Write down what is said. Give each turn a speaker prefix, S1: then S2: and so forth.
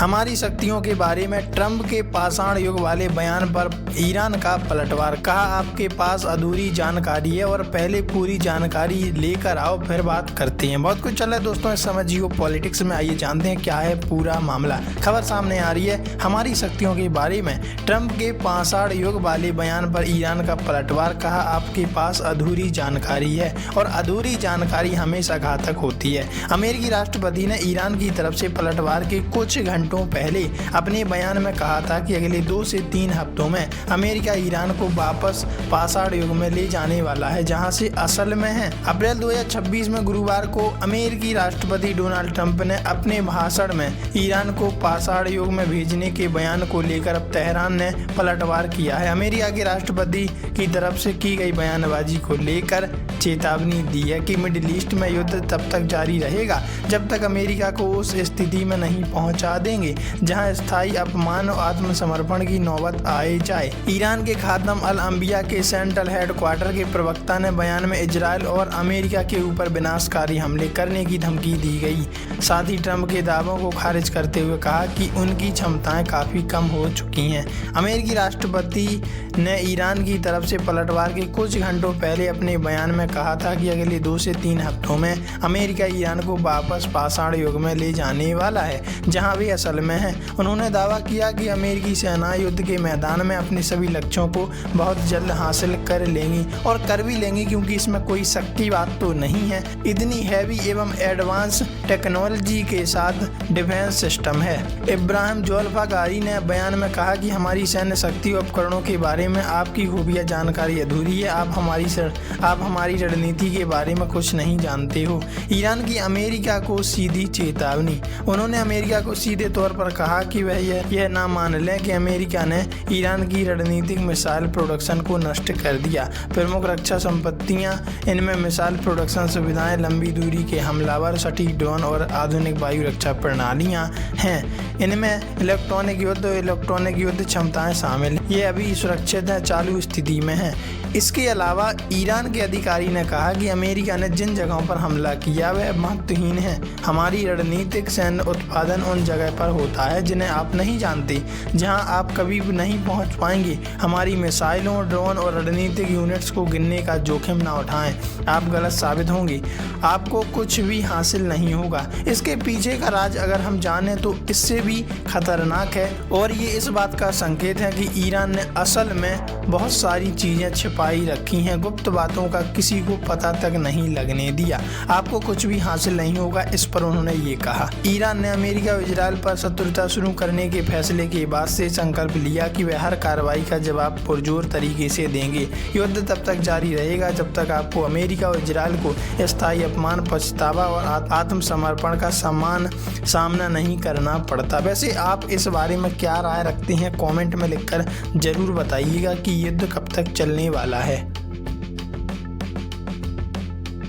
S1: हमारी शक्तियों के बारे में ट्रंप के पाषाण युग वाले बयान पर ईरान का पलटवार। कहा आपके पास अधूरी जानकारी है और पहले पूरी जानकारी लेकर आओ फिर बात करते हैं। बहुत कुछ चल रहा है दोस्तों इस समय जियो पॉलिटिक्स में, आइए जानते हैं क्या है पूरा मामला। खबर सामने आ रही है हमारी शक्तियों के बारे में ट्रंप के पाषाण युग वाले बयान पर ईरान का पलटवार। कहा आपके पास अधूरी जानकारी है और अधूरी जानकारी हमेशा घातक होती है। अमेरिकी राष्ट्रपति ने ईरान की तरफ से पलटवार के कुछ घंटों पहले अपने बयान में कहा था कि अगले 2 से 3 हफ्तों में अमेरिका ईरान को वापस पाषाण युग में ले जाने वाला है जहां से असल में है। अप्रैल 2026 में गुरुवार को अमेरिकी राष्ट्रपति डोनाल्ड ट्रंप ने अपने भाषण में ईरान को पाषाण युग में भेजने के बयान को लेकर अब तेहरान ने पलटवार किया है। अमेरिका के राष्ट्रपति की तरफ से की गई बयानबाजी को लेकर चेतावनी दी है कि मिडिल ईस्ट में युद्ध तब तक जारी रहेगा जब तक अमेरिका को उस स्थिति में नहीं पहुंचा देंगे जहां स्थायी अपमान और आत्मसमर्पण की नौबत आए जाए। ईरान के खातम अल अंबिया के सेंट्रल हेडक्वार्टर के प्रवक्ता ने बयान में इजराइल और अमेरिका के ऊपर विनाशकारी हमले करने की धमकी दी गई। साथ ही ट्रंप के दावों को खारिज करते हुए कहा कि उनकी क्षमताएं काफी कम हो चुकी हैं। अमेरिकी राष्ट्रपति ने ईरान की तरफ से पलटवार के कुछ घंटों पहले अपने बयान में कहा था कि अगले 2 से 3 हफ्तों में अमेरिका ईरान को वापस पाषाण युग में ले जाने वाला है जहां वे असल में है। उन्होंने दावा किया कि अमेरिकी सेनाएं युद्ध के मैदान में अपने सभी लक्ष्यों को बहुत जल्द हासिल कर लेंगी और कर भी लेंगी क्योंकि इसमें कोई शक की बात तो नहीं है। इतनी हैवी एवं एडवांस टेक्नोलॉजी के साथ डिफेंस सिस्टम है। इब्राहिम जोल्फागारी ने बयान में कहा कि हमारी सैन्य शक्ति उपकरणों के बारे में आपकी खुफिया जानकारी अधूरी है। आप हमारी रणनीति के बारे में कुछ नहीं जानते हो। ईरान की अमेरिका को सीधी चेतावनी। उन्होंने अमेरिका को सीधे तौर पर कहा कि वह यह ना मान लें कि अमेरिका ने ईरान की रणनीतिक मिसाइल प्रोडक्शन को नष्ट कर दिया। प्रमुख रक्षा संपत्तियां इनमें मिसाइल प्रोडक्शन सुविधाएं, लंबी दूरी के हमलावर, सटीक ड्रोन और आधुनिक वायु रक्षा प्रणालियां हैं। इनमें इलेक्ट्रॉनिक युद्ध क्षमताएं शामिल। ये अभी सुरक्षित है, चालू स्थिति में है। इसके अलावा ईरान के अधिकारी ने कहा कि अमेरिका ने जिन जगहों पर हमला किया वह महत्वहीन है। हमारी रणनीतिक सैन्य उत्पादन उन जगह पर होता है जिन्हें आप नहीं जानते, जहां आप कभी भी नहीं पहुंच पाएंगे। हमारी मिसाइलों, ड्रोन और रणनीतिक यूनिट्स को गिनने का जोखिम न उठाएं, आप गलत साबित होंगे, आपको कुछ भी हासिल नहीं होगा। इसके पीछे का राज अगर हम जाने तो इससे भी खतरनाक है और ये इस बात का संकेत है कि ईरान ने असल में बहुत सारी चीजें छिपाई रखी हैं, गुप्त बातों का किसी को पता तक नहीं लगने दिया। आपको कुछ भी हासिल नहीं होगा, इस पर उन्होंने ये कहा। ईरान ने अमेरिका और इजराइल पर शत्रुता शुरू करने के फैसले के बाद से संकल्प लिया कि वह हर कार्रवाई का जवाब पुरजोर तरीके से देंगे। युद्ध तब तक जारी रहेगा जब तक आपको अमेरिका और इजराइल को स्थायी अपमान, पछतावा और आत्मसमर्पण का सामना नहीं करना पड़ता। वैसे आप इस बारे में क्या राय रखते हैं, कमेंट में लिखकर जरूर बताइएगा कि युद्ध कब तक चलने वाला है।